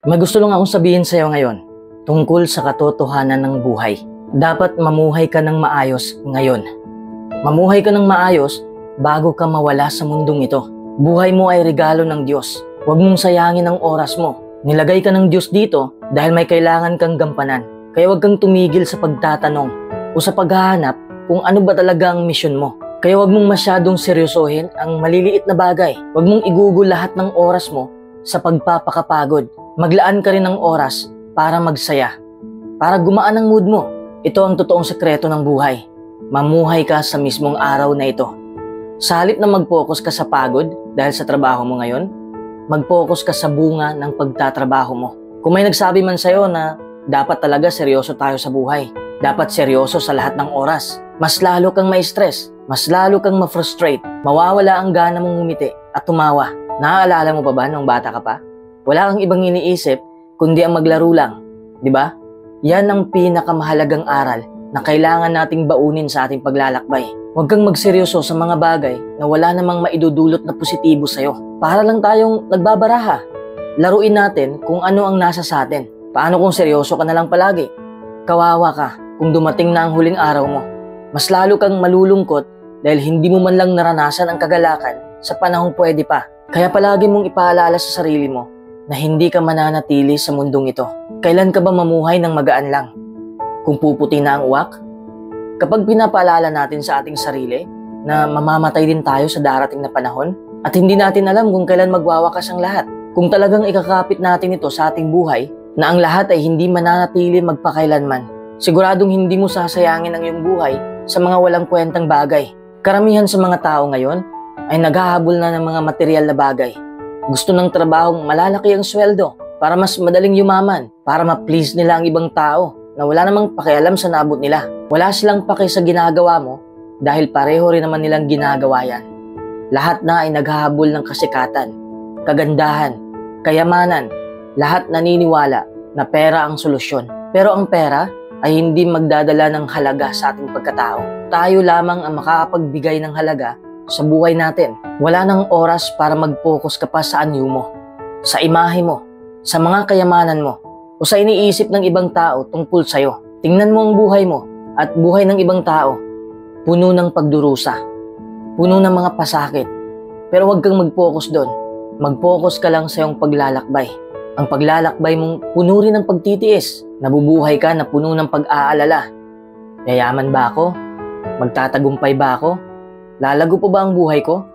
May gusto lang akong sabihin sa'yo ngayon tungkol sa katotohanan ng buhay. Dapat mamuhay ka ng maayos ngayon. Mamuhay ka ng maayos bago ka mawala sa mundong ito. Buhay mo ay regalo ng Diyos. Huwag mong sayangin ang oras mo. Nilagay ka ng Diyos dito dahil may kailangan kang gampanan. Kaya huwag kang tumigil sa pagtatanong o sa paghahanap kung ano ba talaga ang misyon mo. Kaya huwag mong masyadong seryosohin ang maliliit na bagay. Huwag mong igugol lahat ng oras mo sa pagpapakapagod. Maglaan ka rin ng oras para magsaya, para gumaan ang mood mo. Ito ang totoong sekreto ng buhay. Mamuhay ka sa mismong araw na ito. Sa halip na mag-focus ka sa pagod dahil sa trabaho mo ngayon, mag-focus ka sa bunga ng pagtatrabaho mo. Kung may nagsabi man sa'yo na dapat talaga seryoso tayo sa buhay, dapat seryoso sa lahat ng oras, mas lalo kang ma-stress, mas lalo kang ma-frustrate, mawawala ang gana mong ngumiti at tumawa. Naaalala mo pa ba nung bata ka pa? Wala kang ibang iniisip kundi ang maglaro lang, di ba? Yan ang pinakamahalagang aral na kailangan nating baunin sa ating paglalakbay. Huwag kang magseryoso sa mga bagay na wala namang maidudulot na positibo sa'yo. Para lang tayong nagbabaraha. Laruin natin kung ano ang nasa sa atin. Paano kung seryoso ka na lang palagi? Kawawa ka kung dumating na ang huling araw mo. Mas lalo kang malulungkot dahil hindi mo man lang naranasan ang kagalakan sa panahong pwede pa. Kaya palagi mong ipaalala sa sarili mo na hindi ka mananatili sa mundong ito. Kailan ka ba mamuhay ng magaan lang? Kung puputi na ang uwak? Kapag pinapaalala natin sa ating sarili na mamamatay din tayo sa darating na panahon at hindi natin alam kung kailan magwawakas ang lahat, kung talagang ikakapit natin ito sa ating buhay na ang lahat ay hindi mananatili magpakailanman, siguradong hindi mo sasayangin ang iyong buhay sa mga walang kwentang bagay. Karamihan sa mga tao ngayon ay naghahabol na ng mga material na bagay. Gusto ng trabahong malalaki ang sweldo para mas madaling yumaman, para ma-please nila ang ibang tao na wala namang pakialam sa naabot nila. Wala silang paki sa ginagawa mo dahil pareho rin naman nilang ginagawa yan. Lahat na ay naghahabol ng kasikatan, kagandahan, kayamanan. Lahat naniniwala na pera ang solusyon. Pero ang pera ay hindi magdadala ng halaga sa ating pagkatao. Tayo lamang ang makakapagbigay ng halaga sa buhay natin. Wala nang oras para mag-focus ka pa sa anyo mo, sa imahe mo, sa mga kayamanan mo, o sa iniisip ng ibang tao tungkol sa'yo. Tingnan mo ang buhay mo at buhay ng ibang tao. Puno ng pagdurusa, puno ng mga pasakit. Pero huwag kang mag-focus doon. Mag-focus ka lang sa iyong paglalakbay. Ang paglalakbay mong puno rin ng pagtitiis. Nabubuhay ka na puno ng pag-aalala. Yayaman ba ako? Magtatagumpay ba ako? Lalago pa ba ang buhay ko?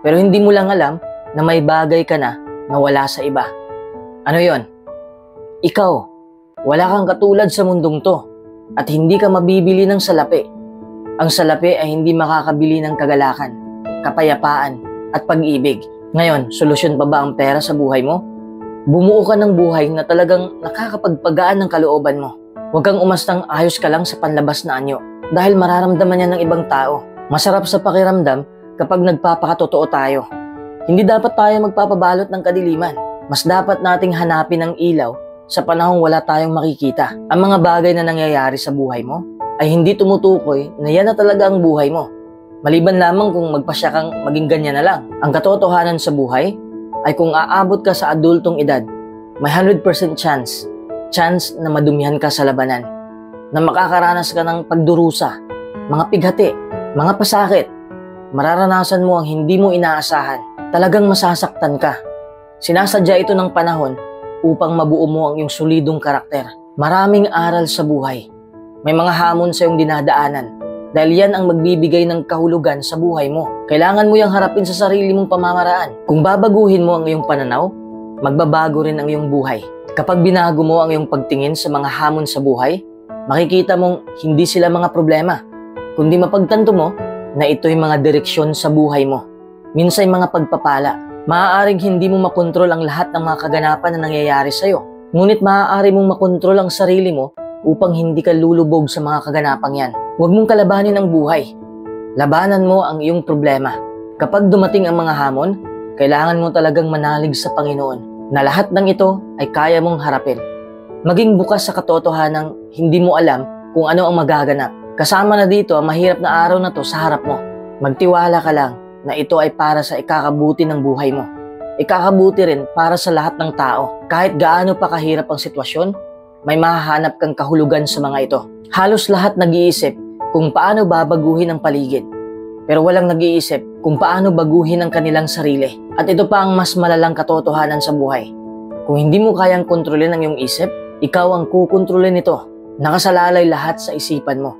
Pero hindi mo lang alam na may bagay ka na wala sa iba. Ano yon? Ikaw, wala kang katulad sa mundong to at hindi ka mabibili ng salapi. Ang salapi ay hindi makakabili ng kagalakan, kapayapaan at pag-ibig. Ngayon, solusyon pa ba ang pera sa buhay mo? Bumuo ka ng buhay na talagang nakakapagpagaan ng kalooban mo. Huwag kang umastang ayos ka lang sa panlabas na anyo dahil mararamdaman yan ng ibang tao. Masarap sa pakiramdam kapag nagpapakatotoo tayo. Hindi dapat tayo magpapabalot ng kadiliman. Mas dapat nating hanapin ang ilaw sa panahong wala tayong makikita. Ang mga bagay na nangyayari sa buhay mo ay hindi tumutukoy na yan na talaga ang buhay mo. Maliban lamang kung magpasya kang maging ganyan na lang. Ang katotohanan sa buhay ay kung aabot ka sa adultong edad, may 100% chance na madumihan ka sa labanan, na makakaranas ka ng pagdurusa, mga pighati, mga pasakit. Mararanasan mo ang hindi mo inaasahan. Talagang masasaktan ka. Sinasadya ito ng panahon upang mabuo mo ang iyong solidong karakter. Maraming aral sa buhay. May mga hamon sa iyong dinadaanan dahil yan ang magbibigay ng kahulugan sa buhay mo. Kailangan mo yang harapin sa sarili mong pamamaraan. Kung babaguhin mo ang iyong pananaw, magbabago rin ang iyong buhay. Kapag binago mo ang iyong pagtingin sa mga hamon sa buhay, makikita mong hindi sila mga problema, kundi mapagtanto mo na ito'y mga direksyon sa buhay mo. Minsay mga pagpapala. Maaaring hindi mo makontrol ang lahat ng mga kaganapan na nangyayari sa'yo. Ngunit maaari mong makontrol ang sarili mo upang hindi ka lulubog sa mga kaganapang yan. Huwag mong kalabanin ang buhay. Labanan mo ang iyong problema. Kapag dumating ang mga hamon, kailangan mo talagang manalig sa Panginoon na lahat ng ito ay kaya mong harapin. Maging bukas sa katotohanang hindi mo alam kung ano ang magaganap. Kasama na dito ang mahirap na araw na to sa harap mo. Magtiwala ka lang na ito ay para sa ikakabuti ng buhay mo. ikakabuti rin para sa lahat ng tao. Kahit gaano pa kahirap ang sitwasyon, may mahahanap kang kahulugan sa mga ito. Halos lahat nag-iisip kung paano babaguhin ang paligid, pero walang nag-iisip kung paano baguhin ang kanilang sarili. At ito pa ang mas malalang katotohanan sa buhay. Kung hindi mo kayang kontrolin ang iyong isip, ikaw ang kukontrolin nito. Nakasalalay lahat sa isipan mo.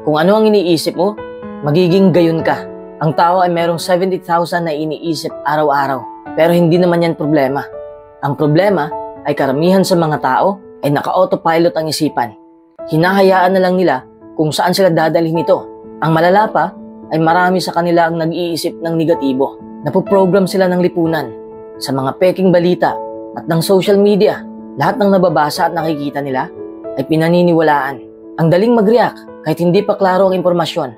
Kung ano ang iniisip mo, magiging gayon ka. Ang tao ay merong 70,000 na iniisip araw-araw. Pero hindi naman yan problema. Ang problema ay karamihan sa mga tao ay naka-autopilot ang isipan. Hinahayaan na lang nila kung saan sila dadalhin ito. Ang malala pa ay marami sa kanila ang nag-iisip ng negatibo. Napoprogram sila ng lipunan sa mga peking balita at ng social media. Lahat ng nababasa at nakikita nila ay pinaniniwalaan. Ang daling mag-react kahit hindi pa klaro ang impormasyon.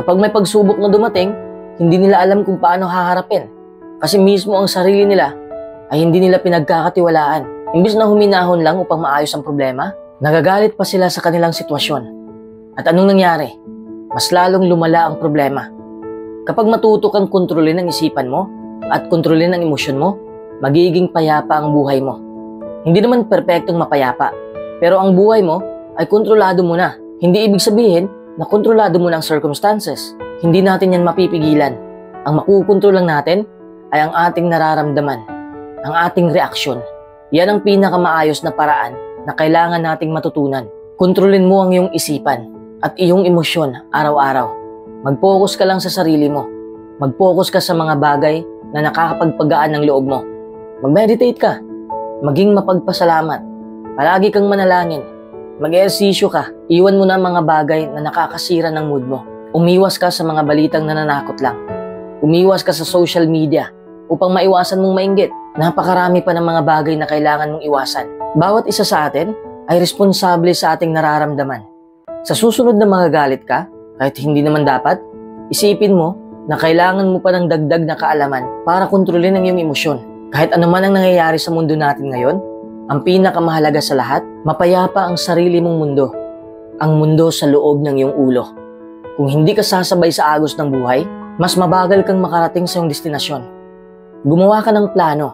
Kapag may pagsubok na dumating, hindi nila alam kung paano haharapin. Kasi mismo ang sarili nila ay hindi nila pinagkakatiwalaan. Imbis na huminahon lang upang maayos ang problema, nagagalit pa sila sa kanilang sitwasyon. At anong nangyari? Mas lalong lumala ang problema. Kapag matuto kang kontrolin ang isipan mo at kontrolin ang emosyon mo, magiging payapa ang buhay mo. Hindi naman perpektong mapayapa, pero ang buhay mo ay kontrolado mo na. Hindi ibig sabihin na kontrolado mo na ang circumstances. Hindi natin yan mapipigilan. Ang makukontrol lang natin ay ang ating nararamdaman, ang ating reaksyon. Yan ang pinakamaayos na paraan na kailangan nating matutunan. Kontrolin mo ang iyong isipan at iyong emosyon araw-araw. Mag-focus ka lang sa sarili mo. Mag-focus ka sa mga bagay na nakakapagpagaan ng loob mo. Mag-meditate ka. Maging mapagpasalamat. Palagi kang manalangin. Mag-ehersisyo ka. Iwan mo na ang mga bagay na nakakasira ng mood mo. Umiwas ka sa mga balitang nananakot lang. Umiwas ka sa social media upang maiwasan mong mainggit. Napakarami pa ng mga bagay na kailangan mong iwasan. Bawat isa sa atin ay responsable sa ating nararamdaman. Sa susunod na mga galit ka, kahit hindi naman dapat, isipin mo na kailangan mo pa ng dagdag na kaalaman para kontrolin ang iyong emosyon. Kahit anuman ang nangyayari sa mundo natin ngayon, ang pinakamahalaga sa lahat, mapayapa ang sarili mong mundo. Ang mundo sa loob ng iyong ulo. Kung hindi ka sasabay sa agos ng buhay, mas mabagal kang makarating sa iyong destinasyon. Gumawa ka ng plano,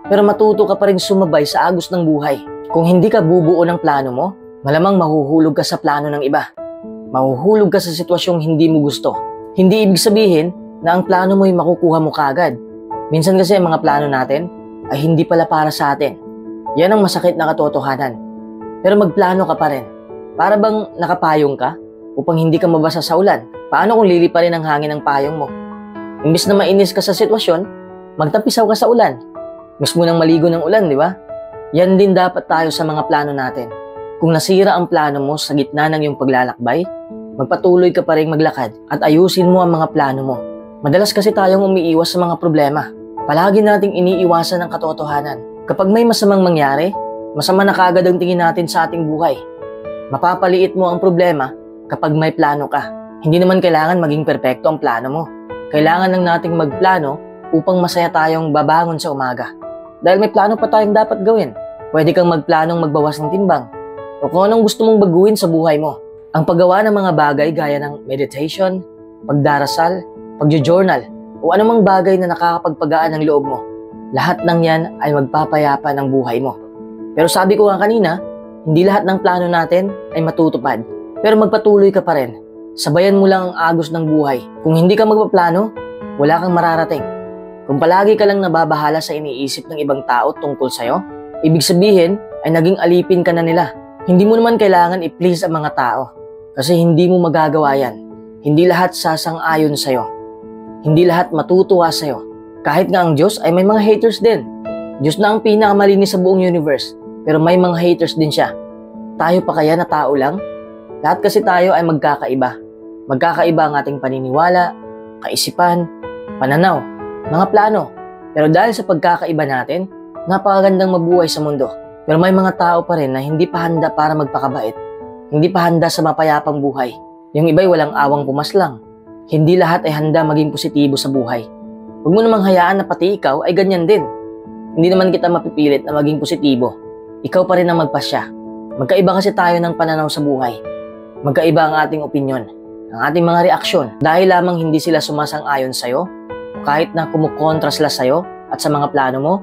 pero matuto ka pa rin sumabay sa agos ng buhay. Kung hindi ka bubuo ng plano mo, malamang mahuhulog ka sa plano ng iba. Mahuhulog ka sa sitwasyong hindi mo gusto. Hindi ibig sabihin na ang plano mo ay makukuha mo kaagad. Minsan kasi ang mga plano natin ay hindi pala para sa atin. Yan ang masakit na katotohanan. Pero magplano ka pa rin. Para bang nakapayong ka upang hindi ka mabasa sa ulan? Paano kung liliparin ang hangin ng payong mo? Imbis na mainis ka sa sitwasyon, magtapisaw ka sa ulan. Mismo nang maligo ng ulan, di ba? Yan din dapat tayo sa mga plano natin. Kung nasira ang plano mo sa gitna ng iyong paglalakbay, magpatuloy ka pa rin maglakad at ayusin mo ang mga plano mo. Madalas kasi tayong umiiwas sa mga problema. Palagi nating iniiwasan ang katotohanan. Kapag may masamang mangyari, masama na kaagad ang tingin natin sa ating buhay. Mapapaliit mo ang problema kapag may plano ka. Hindi naman kailangan maging perpekto ang plano mo. Kailangan lang nating magplano upang masaya tayong babangon sa umaga. Dahil may plano pa tayong dapat gawin. Pwede kang magplanong magbawas ng timbang o kung anong gusto mong baguhin sa buhay mo. Ang paggawa ng mga bagay gaya ng meditation, pagdarasal, pagjo-journal o anumang bagay na nakakapagpagaan ng loob mo. Lahat ng yan ay magpapayapa ng buhay mo. Pero sabi ko nga kanina, hindi lahat ng plano natin ay matutupad. Pero magpatuloy ka pa rin. Sabayan mo lang ang agos ng buhay. Kung hindi ka magpaplano, wala kang mararating. Kung palagi ka lang nababahala sa iniisip ng ibang tao tungkol sa'yo, ibig sabihin ay naging alipin ka na nila. Hindi mo naman kailangan i-please ang mga tao kasi hindi mo magagawa yan. Hindi lahat sasang-ayon sa'yo. Hindi lahat matutuwa sa'yo. Kahit nga ang Diyos ay may mga haters din. Diyos na ang pinakamalinis sa buong universe, pero may mga haters din siya. Tayo pa kaya na tao lang? Lahat kasi tayo ay magkakaiba. Magkakaiba ang ating paniniwala, kaisipan, pananaw, mga plano. Pero dahil sa pagkakaiba natin, napakagandang mabuhay sa mundo. Pero may mga tao pa rin na hindi pa handa para magpakabait. Hindi pa handa sa mapayapang buhay. Yung iba'y walang awang pumaslang. Hindi lahat ay handa maging positibo sa buhay. Huwag mo namang hayaan na pati ikaw ay ganyan din. Hindi naman kita mapipilit na maging positibo. Ikaw pa rin ang magpasya. Magkaiba kasi tayo ng pananaw sa buhay. Magkaiba ang ating opinyon, ang ating mga reaksyon. Dahil lamang hindi sila sumasang-ayon sa'yo, o kahit na kumukontra sila sa'yo, at sa mga plano mo,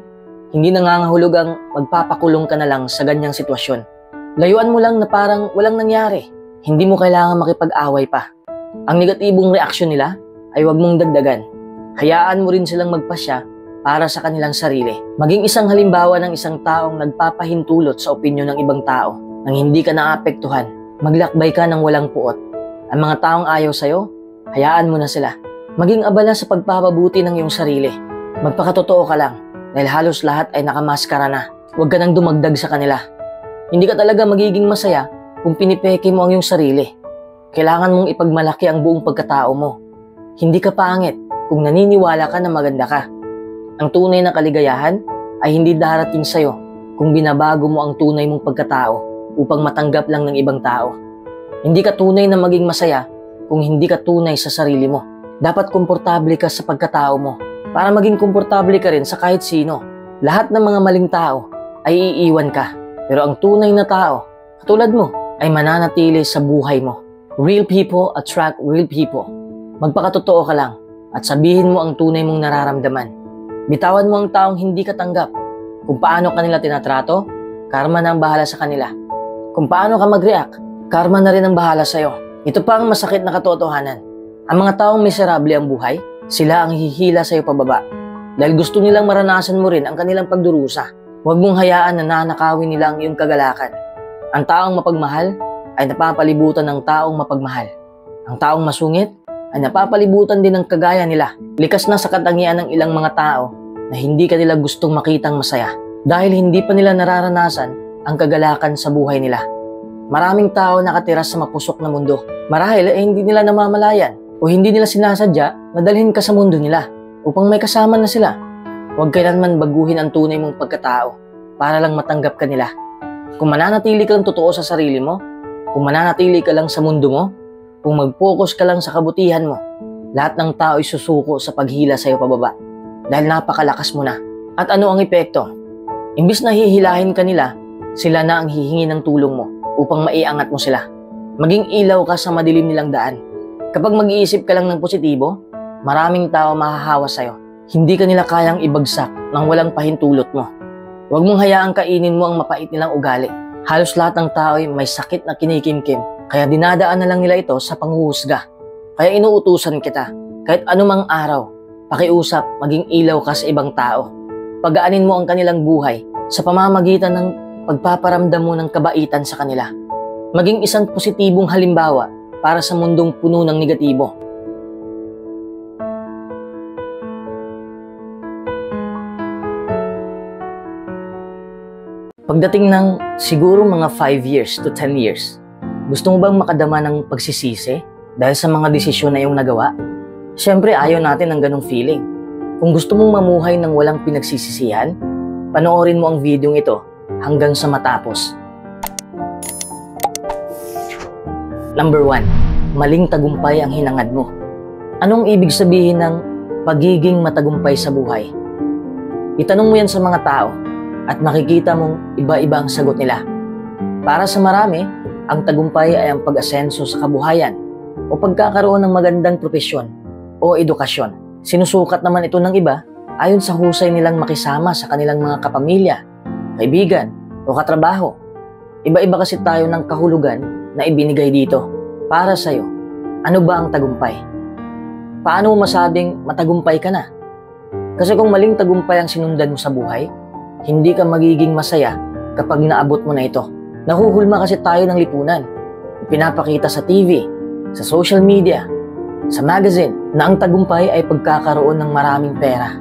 hindi nangangahulog ang magpapakulong ka na lang sa ganyang sitwasyon. Layuan mo lang na parang walang nangyari. Hindi mo kailangan makipag-away pa. Ang negatibong reaksyon nila ay huwag mong dagdagan. Hayaan mo rin silang magpasya para sa kanilang sarili. Maging isang halimbawa ng isang taong nagpapahintulot sa opinyon ng ibang tao nang hindi ka naapektuhan. Maglakbay ka ng walang puot. Ang mga taong ayaw sa'yo, hayaan mo na sila. Maging abala sa pagpapabuti ng iyong sarili. Magpakatotoo ka lang dahil halos lahat ay nakamaskara na. Huwag ka nang dumagdag sa kanila. Hindi ka talaga magiging masaya kung pinipeke mo ang iyong sarili. Kailangan mong ipagmalaki ang buong pagkatao mo. Hindi ka pangit kung naniniwala ka na maganda ka. Ang tunay na kaligayahan ay hindi darating sa'yo kung binabago mo ang tunay mong pagkatao upang matanggap lang ng ibang tao. Hindi ka tunay na maging masaya kung hindi ka tunay sa sarili mo. Dapat komportable ka sa pagkatao mo para maging komportable ka rin sa kahit sino. Lahat ng mga maling tao ay iiwan ka. Pero ang tunay na tao, katulad mo, ay mananatili sa buhay mo. Real people attract real people. Magpakatotoo ka lang at sabihin mo ang tunay mong nararamdaman. Bitawan mo ang taong hindi ka tanggap. Kung paano kanila tinatrato, karma na ang bahala sa kanila. Kung paano ka mag-react, karma na rin ang bahala sa'yo. Ito pa ang masakit na katotohanan. Ang mga taong miserable ang buhay, sila ang hihila sa'yo pababa. Dahil gusto nilang maranasan mo rin ang kanilang pagdurusa. Huwag mong hayaan na nanakawin nila ang iyong kagalakan. Ang taong mapagmahal ay napapalibutan ng taong mapagmahal. Ang taong masungit ay napapalibutan din ng kagaya nila. Likas na sa katangian ng ilang mga tao na hindi ka nila gustong makitang masaya dahil hindi pa nila nararanasan ang kagalakan sa buhay nila. Maraming tao nakatira sa mapusok na mundo. Marahil ay hindi nila namamalayan o hindi nila sinasadya na dalhin ka sa mundo nila upang may kasama na sila. Huwag kailanman baguhin ang tunay mong pagkatao para lang matanggap ka nila. Kung mananatili ka lang totoo sa sarili mo, kung mananatili ka lang sa mundo mo, kung mag-focus ka lang sa kabutihan mo, lahat ng tao ay susuko sa paghila sa iyo pababa dahil napakalakas mo na. At ano ang epekto? Imbis na hihilahin ka nila, sila na ang hihingi ng tulong mo upang maiangat mo sila. Maging ilaw ka sa madilim nilang daan. Kapag mag-iisip ka lang ng positibo, maraming tao mahahawa sa iyo. Hindi ka nila kayang ibagsak nang walang pahintulot mo. Huwag mong hayaang kainin mo ang mapait nilang ugali. Halos lahat ng tao ay may sakit na kinikimkim, kaya dinadaan na lang nila ito sa panghuhusga. Kaya inuutusan kita, kahit anumang araw, pakiusap, maging ilaw ka sa ibang tao. Pagaanin mo ang kanilang buhay sa pamamagitan ng pagpaparamdam mo ng kabaitan sa kanila. Maging isang positibong halimbawa para sa mundong puno ng negatibo. Pagdating ng siguro mga 5 years to 10 years, gusto mo bang makadama ng pagsisisi dahil sa mga desisyon na iyong nagawa? Siyempre, ayaw natin ng ganong feeling. Kung gusto mong mamuhay ng walang pinagsisisihan, panoorin mo ang video ito hanggang sa matapos. Number 1. Maling tagumpay ang hinangad mo. Anong ibig sabihin ng pagiging matagumpay sa buhay? Itanong mo yan sa mga tao at makikita mong iba-iba ang sagot nila. Para sa marami, ang tagumpay ay ang pag-asenso sa kabuhayan o pagkakaroon ng magandang propesyon o edukasyon. Sinusukat naman ito ng iba ayon sa husay nilang makisama sa kanilang mga kapamilya, kaibigan o katrabaho. Iba-iba kasi tayo ng kahulugan na ibinigay dito. Para sa'yo, ano ba ang tagumpay? Paano mo masabing matagumpay ka na? Kasi kung maling tagumpay ang sinundan mo sa buhay, hindi ka magiging masaya kapag naabot mo na ito. Nahuhulma kasi tayo ng lipunan. Pinapakita sa TV, sa social media, sa magazine, na ang tagumpay ay pagkakaroon ng maraming pera.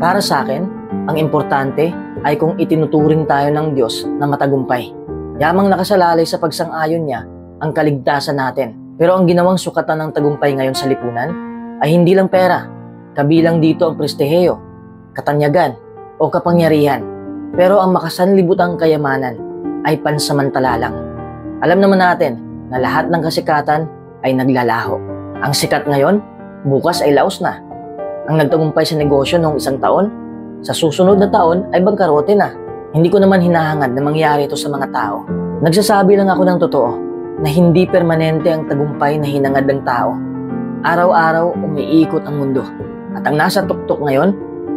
Para sa akin, ang importante ay kung itinuturing tayo ng Diyos na matagumpay. Yamang nakasalalay sa pagsang-ayon niya ang kaligtasan natin. Pero ang ginawang sukatan ng tagumpay ngayon sa lipunan ay hindi lang pera. Kabilang dito ang prestiheyo, katanyagan, o kapangyarihan. Pero ang makasanlibutang kayamanan ay pansamantala lang. Alam naman natin na lahat ng kasikatan ay naglalaho. Ang sikat ngayon, bukas ay laos na. Ang nagtagumpay sa negosyo noong isang taon, sa susunod na taon ay bangkarote na. Hindi ko naman hinahangad na mangyari ito sa mga tao. Nagsasabi lang ako ng totoo na hindi permanente ang tagumpay na hinangad ng tao. Araw-araw umiikot ang mundo. At ang nasa tuktok ngayon,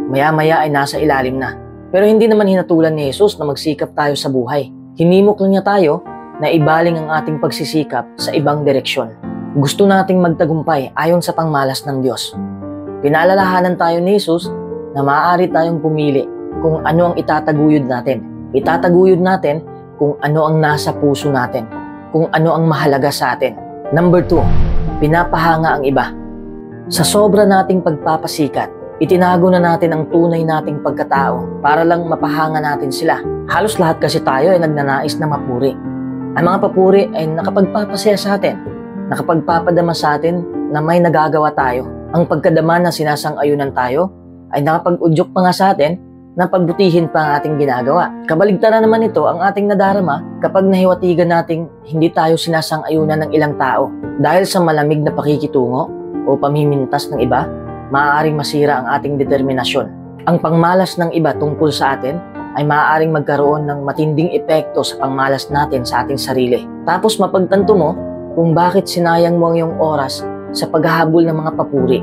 maya-maya ay nasa ilalim na. Pero hindi naman hinatulan ni Jesus na magsikap tayo sa buhay. Hinimok lang niya tayo na ibaling ang ating pagsisikap sa ibang direksyon. Gusto nating magtagumpay ayon sa pangmalas ng Diyos. Pinaalalahanan tayo ni Jesus na maaari tayong pumili kung ano ang itataguyod natin. Itataguyod natin kung ano ang nasa puso natin, kung ano ang mahalaga sa atin. Number 2, pinapahanga ang iba. Sa sobra nating pagpapasikat, itinago na natin ang tunay nating pagkatao para lang mapahanga natin sila. Halos lahat kasi tayo ay nagnanais na mapuri. Ang mga papuri ay nakapagpapasaya sa atin, nakapagpapadama sa atin na may nagagawa tayo. Ang pagkadama na sinasang-ayunan tayo ay nakapag-udyok pa nga sa atin na pagbutihin pa ang ating ginagawa. Kabaligtaran naman ito ang ating nadarama kapag nahiwatigan nating hindi tayo sinasang-ayunan ng ilang tao. Dahil sa malamig na pakikitungo o pamimintas ng iba, maaaring masira ang ating determinasyon. Ang pangmalas ng iba tungkol sa atin ay maaaring magkaroon ng matinding epekto sa pangmalas natin sa ating sarili. Tapos mapagtanto mo kung bakit sinayang mo ang iyong oras sa paghahabol ng mga papuri.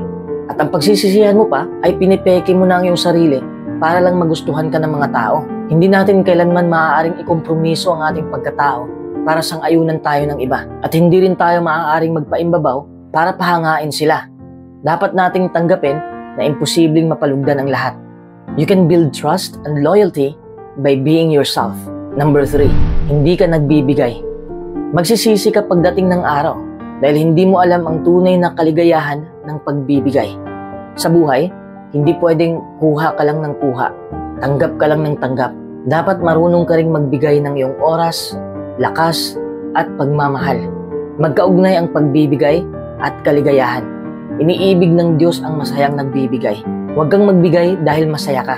At ang pagsisisihan mo pa ay pinipeke mo na ang iyong sarili para lang magustuhan ka ng mga tao. Hindi natin kailanman maaaring ikompromiso ang ating pagkatao para sang-ayunan tayo ng iba. At hindi rin tayo maaaring magpaimbabaw para pahangain sila. Dapat nating tanggapin na imposibleng mapalugdan ang lahat. You can build trust and loyalty by being yourself. Number 3, hindi ka nagbibigay. Magsisisi ka pagdating ng araw dahil hindi mo alam ang tunay na kaligayahan ng pagbibigay. Sa buhay, hindi pwedeng kuha ka lang ng kuha, tanggap ka lang ng tanggap. Dapat marunong ka ring magbigay ng iyong oras, lakas, at pagmamahal. Magkaugnay ang pagbibigay at kaligayahan. Iniibig ng Diyos ang masayang nagbibigay. Huwag kang magbigay dahil masaya ka.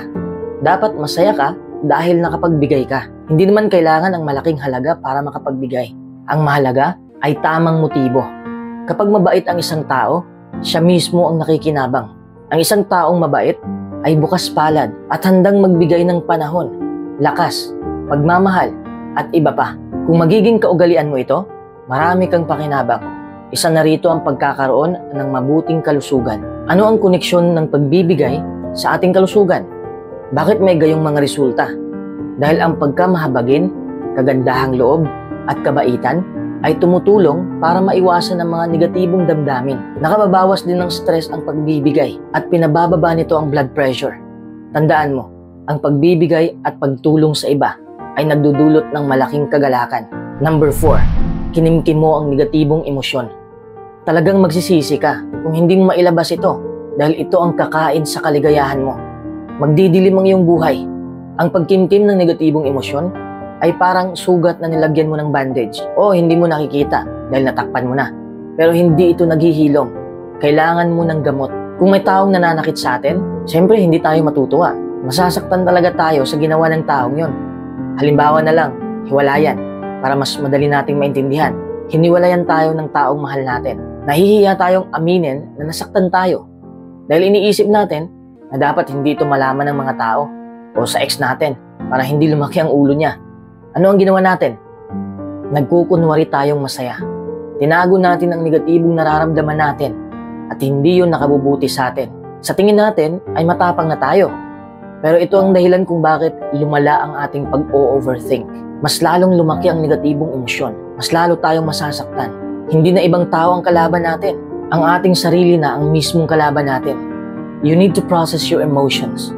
Dapat masaya ka dahil nakapagbigay ka. Hindi naman kailangan ang malaking halaga para makapagbigay. Ang mahalaga ay tamang motibo. Kapag mabait ang isang tao, siya mismo ang nakikinabang. Ang isang taong mabait ay bukas palad at handang magbigay ng panahon, lakas, pagmamahal, at iba pa. Kung magiging kaugalian mo ito, marami kang pakinabang. Isa na rito ang pagkakaroon ng mabuting kalusugan. Ano ang koneksyon ng pagbibigay sa ating kalusugan? Bakit may gayong mga resulta? Dahil ang pagkamahabagin, kagandahang loob, at kabaitan ay tumutulong para maiwasan ang mga negatibong damdamin. Nakababawas din ng stress ang pagbibigay at pinabababa nito ang blood pressure. Tandaan mo, ang pagbibigay at pagtulong sa iba ay nagdudulot ng malaking kagalakan. Number 4, kinimkim mo ang negatibong emosyon. Talagang magsisisi ka kung hindi mo mailabas ito dahil ito ang kakain sa kaligayahan mo. Magdidilim ang iyong buhay. Ang pagkimkim ng negatibong emosyon ay parang sugat na nilagyan mo ng bandage o hindi mo nakikita dahil natakpan mo na. Pero hindi ito naghihilom. Kailangan mo ng gamot. Kung may taong nananakit sa atin, siyempre hindi tayo matutuwa. Masasaktan talaga tayo sa ginawa ng taong yon. Halimbawa na lang, hiwalayan. Para mas madali nating maintindihan, hiniwalayan tayo ng taong mahal natin. Nahihiya tayong aminin na nasaktan tayo. Dahil iniisip natin na dapat hindi ito malaman ng mga tao o sa ex natin para hindi lumaki ang ulo niya. Ano ang ginawa natin? Nagkukunwari tayong masaya. Tinago natin ang negatibong nararamdaman natin at hindi yun nakabubuti sa atin. Sa tingin natin ay matapang na tayo. Pero ito ang dahilan kung bakit lumala ang ating pag-o-overthink. Mas lalong lumaki ang negatibong emosyon. Mas lalo tayong masasaktan. Hindi na ibang tao ang kalaban natin. Ang ating sarili na ang mismong kalaban natin. You need to process your emotions.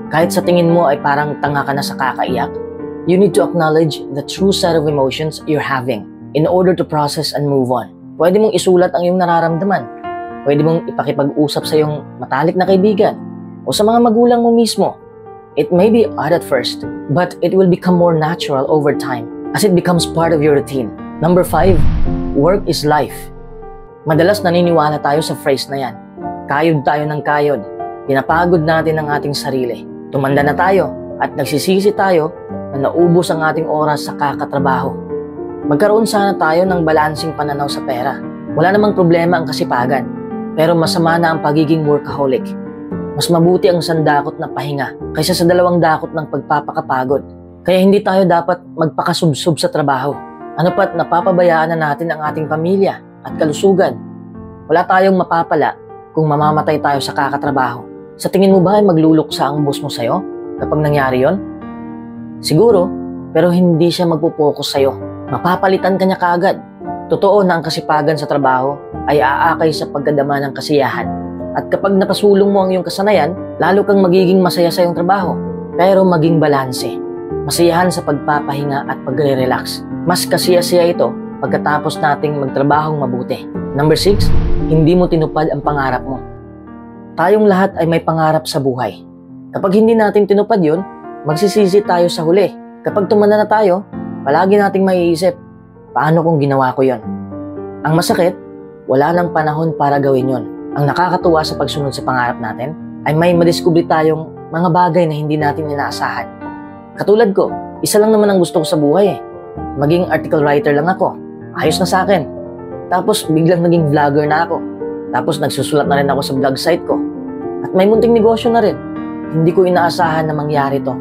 Kahit sa tingin mo ay parang tanga ka na sa kakaiyak, you need to acknowledge the true set of emotions you're having in order to process and move on. Pwede mong isulat ang iyong nararamdaman. Pwede mong ipakipag-usap sa iyong matalik na kaibigan o sa mga magulang mo mismo. It may be odd at first, but it will become more natural over time as it becomes part of your routine. Number 5, work is life. Madalas naniniwala tayo sa phrase na yan. Kayod tayo ng kayod. Pinapagod natin ang ating sarili. Tumanda na tayo at nagsisisi tayo na naubos ang ating oras sa kakatrabaho. Magkaroon sana tayo ng balansing pananaw sa pera. Wala namang problema ang kasipagan, pero masama na ang pagiging workaholic. Mas mabuti ang sandakot na pahinga kaysa sa 2 dakot ng pagpapakapagod. Kaya hindi tayo dapat magpakasubsob sa trabaho. Ano pat napapabayaan na natin ang ating pamilya at kalusugan. Wala tayong mapapala kung mamamatay tayo sa kakatrabaho. Sa tingin mo ba ay magluluksa ang boss mo sa'yo kapag nangyari yon? Siguro, pero hindi siya magpo-focus sa'yo. Mapapalitan ka niya kaagad. Totoo na ang kasipagan sa trabaho ay aakay sa pagkadama ng kasiyahan. At kapag napasulong mo ang iyong kasanayan, lalo kang magiging masaya sa iyong trabaho. Pero maging balanse. Masiyahan sa pagpapahinga at pagre-relax. Mas kasiya-siya ito pagkatapos nating magtrabahong mabuti. Number 6, hindi mo tinupad ang pangarap mo. Tayong lahat ay may pangarap sa buhay. Kapag hindi natin tinupad yun, magsisisi tayo sa huli. Kapag tumanda na tayo, palagi nating maiisip, paano kung ginawa ko yon? Ang masakit, wala nang panahon para gawin yon. Ang nakakatuwa sa pagsunod sa pangarap natin ay may madiskubre tayong mga bagay na hindi natin inaasahan. Katulad ko, isa lang naman ang gusto ko sa buhay eh. Maging article writer lang ako. Ayos na sa akin. Tapos biglang naging vlogger na ako. Tapos nagsusulat na rin ako sa blog site ko. At may munting negosyo na rin. Hindi ko inaasahan na mangyari to.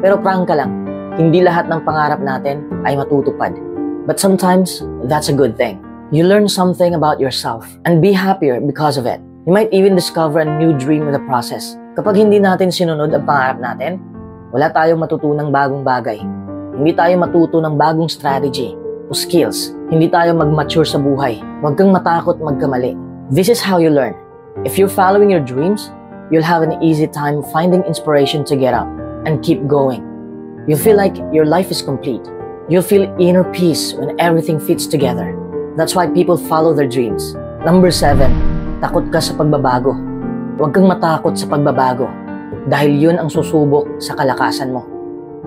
Pero prangka lang, hindi lahat ng pangarap natin ay matutupad. But sometimes, that's a good thing. You learn something about yourself and be happier because of it. You might even discover a new dream in the process. Kapag hindi natin sinunod ang pangarap natin, wala tayong matutunang bagong bagay. Hindi tayo matuto ng bagong strategy o skills. Hindi tayo mag-mature sa buhay. Huwag kang matakot magkamali. This is how you learn. If you're following your dreams, you'll have an easy time finding inspiration to get up and keep going. You'll feel like your life is complete. You'll feel inner peace when everything fits together. That's why people follow their dreams. Number 7, takot ka sa pagbabago. Huwag kang matakot sa pagbabago dahil yun ang susubok sa kalakasan mo.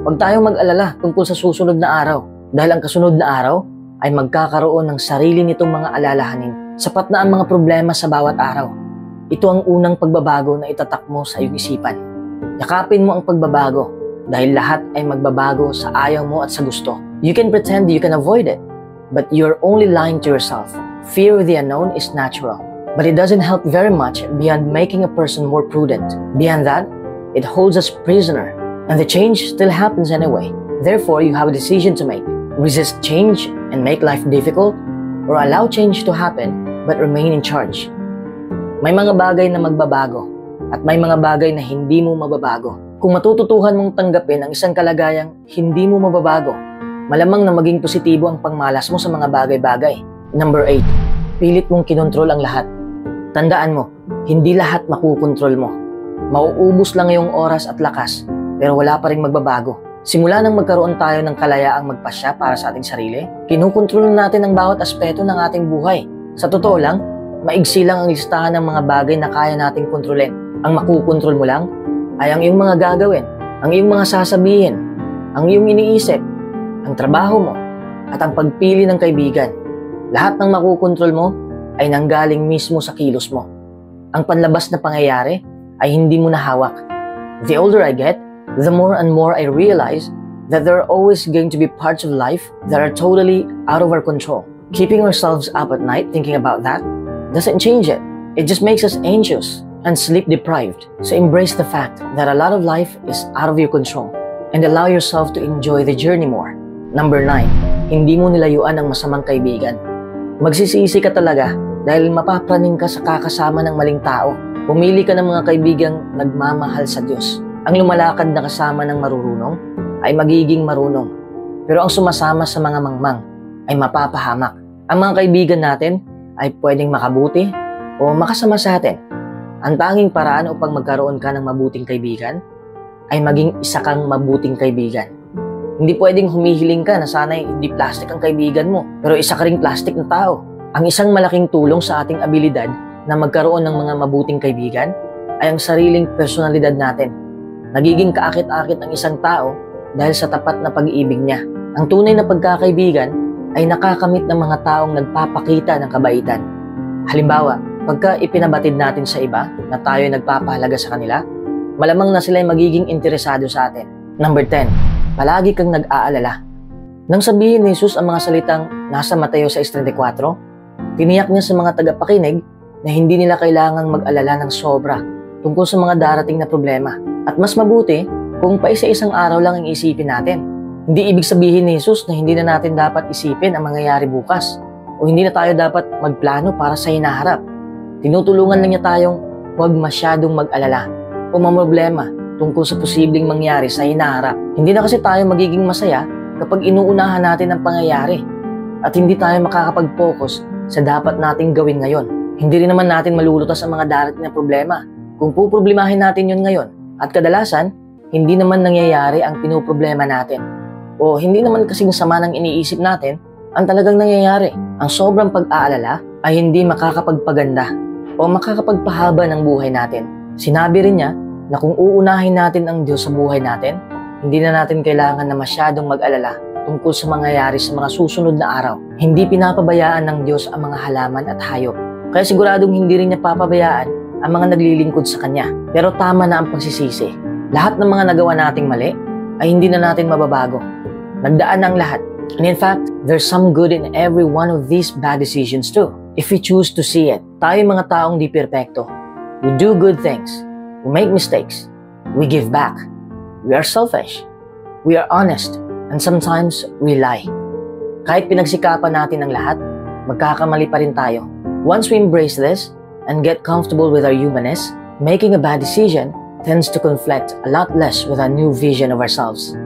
Huwag tayong mag-alala tungkol sa susunod na araw dahil ang kasunod na araw ay magkakaroon ng sarili nitong mga alalahanin. Sapat na ang mga problema sa bawat araw. Ito ang unang pagbabago na itatak mo sa iyong isipan. Yakapin mo ang pagbabago dahil lahat ay magbabago sa ayaw mo at sa gusto. You can pretend you can avoid it, but you're only lying to yourself. Fear of the unknown is natural, but it doesn't help very much beyond making a person more prudent. Beyond that, it holds us prisoner, and the change still happens anyway. Therefore, you have a decision to make. Resist change and make life difficult, or allow change to happen but remain in charge. May mga bagay na magbabago at may mga bagay na hindi mo mababago. Kung matututuhan mong tanggapin ang isang kalagayang hindi mo mababago, malamang na maging positibo ang pangmalas mo sa mga bagay-bagay. Number 8, pilit mong kinontrol ang lahat. Tandaan mo, hindi lahat makukontrol mo. Mauubos lang iyong oras at lakas, pero wala pa ring magbabago. Simula nang magkaroon tayo ng kalayaang magpasya para sa ating sarili, kinukontrol natin ang bawat aspeto ng ating buhay. Sa totoo lang, maigsi lang ang listahan ng mga bagay na kaya nating kontrolin. Ang makukontrol mo lang ay ang iyong mga gagawin, ang iyong mga sasabihin, ang iyong iniisip, ang trabaho mo, at ang pagpili ng kaibigan. Lahat ng makukontrol mo ay nanggaling mismo sa kilos mo. Ang panlabas na pangyayari ay hindi mo na hawak. The older I get, the more and more I realize that there are always going to be parts of life that are totally out of our control. Keeping ourselves up at night thinking about that doesn't change it. It just makes us anxious and sleep deprived. So embrace the fact that a lot of life is out of your control and allow yourself to enjoy the journey more. Number 9, hindi mo nilayuan ang masamang kaibigan. Magsisisi ka talaga dahil mapapraning ka sa kakasama ng maling tao. Pumili ka ng mga kaibigang nagmamahal sa Diyos. Ang lumalakad na kasama ng marurunong ay magiging marunong. Pero ang sumasama sa mga mangmang ay mapapahamak. Ang mga kaibigan natin ay pwedeng makabuti o makasama sa atin. Ang tanging paraan upang magkaroon ka ng mabuting kaibigan ay maging isa kang mabuting kaibigan. Hindi pwedeng humihiling ka na sana'y hindi plastic ang kaibigan mo, pero isa ka ring plastic na tao. Ang isang malaking tulong sa ating abilidad na magkaroon ng mga mabuting kaibigan ay ang sariling personalidad natin. Nagiging kaakit-akit ang isang tao dahil sa tapat na pag-ibig niya. Ang tunay na pagkakaibigan ay nakakamit ng mga taong nagpapakita ng kabaitan. Halimbawa, pagka ipinabatid natin sa iba na tayo ay nagpapahalaga sa kanila, malamang na sila ay magiging interesado sa atin. Number 10, palagi kang nag-aalala. Nang sabihin ni Jesus ang mga salitang nasa Mateo 6:34, tiniyak niya sa mga tagapakinig na hindi nila kailangang mag-alala ng sobra tungkol sa mga darating na problema. At mas mabuti kung paisa-isang araw lang ang isipin natin. Hindi ibig sabihin ni Jesus na hindi na natin dapat isipin ang mangyayari bukas o hindi na tayo dapat magplano para sa hinaharap. Tinutulungan lang niya tayong huwag masyadong mag-alala. o mamroblema tungkol sa posibleng mangyari sa hinaharap. Hindi na kasi tayo magiging masaya kapag inuunahan natin ang pangyayari at hindi tayo makakapag-focus sa dapat nating gawin ngayon. Hindi rin naman natin malulutas ang mga darating na problema kung puproblemahin natin yun ngayon. At kadalasan, hindi naman nangyayari ang pinoproblema natin. O hindi naman kasing sama ng iniisip natin ang talagang nangyayari. Ang sobrang pag-aalala ay hindi makakapagpaganda o makakapagpahaba ng buhay natin. Sinabi rin niya na kung uunahin natin ang Diyos sa buhay natin, hindi na natin kailangan na masyadong mag-alala tungkol sa mangyayari sa mga susunod na araw. Hindi pinapabayaan ng Diyos ang mga halaman at hayop. Kaya siguradong hindi rin niya papabayaan ang mga naglilingkod sa Kanya. Pero tama na ang pagsisisi. Lahat ng mga nagawa nating mali ay hindi na natin mababago. Nagdaan ang lahat. And in fact, there's some good in every one of these bad decisions too. If we choose to see it, tayo mga taong di perpekto. We do good things. We make mistakes. We give back. We are selfish. We are honest. And sometimes we lie. Kahit pinagsikapan natin ang lahat, magkakamali pa rin tayo. Once we embrace this and get comfortable with our humanness, making a bad decision tends to conflict a lot less with our new vision of ourselves.